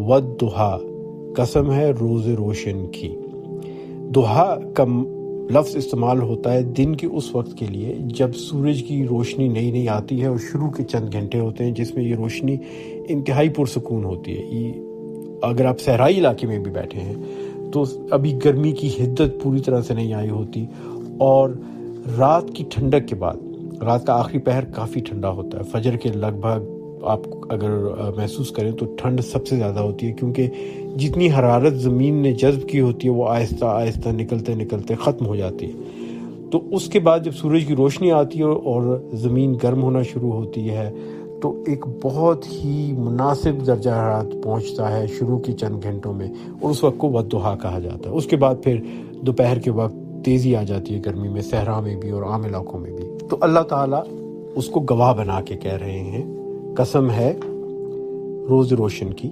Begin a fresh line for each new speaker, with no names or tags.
वद्दुहा, कसम है रोज़ रोशन की। दुहा का लफ्ज़ इस्तेमाल होता है दिन के उस वक्त के लिए जब सूरज की रोशनी नई नई आती है और शुरू के चंद घंटे होते हैं जिसमें ये रोशनी इंतहाई पुरसकून होती है। अगर आप सहराई इलाके में भी बैठे हैं तो अभी गर्मी की हिद्दत पूरी तरह से नहीं आई होती, और रात की ठंडक के बाद रात का आखिरी पहर काफ़ी ठंडा होता है। फजर के लगभग आप अगर महसूस करें तो ठंड सबसे ज़्यादा होती है, क्योंकि जितनी हरारत ज़मीन ने जज़्ब की होती है वो आहिस्ता आहिस्ता निकलते निकलते ख़त्म हो जाती है। तो उसके बाद जब सूरज की रोशनी आती है और ज़मीन गर्म होना शुरू होती है तो एक बहुत ही मुनासिब दर्जा हरारत पहुंचता है शुरू के चंद घंटों में, और उस वक्त को वद्दुहा कहा जाता है। उसके बाद फिर दोपहर के वक्त तेज़ी आ जाती है गर्मी में, सहरा में भी और आम इलाकों में भी। तो अल्लाह ताला उसको गवाह बना के कह रहे हैं, कसम है रोज़ रोशन की।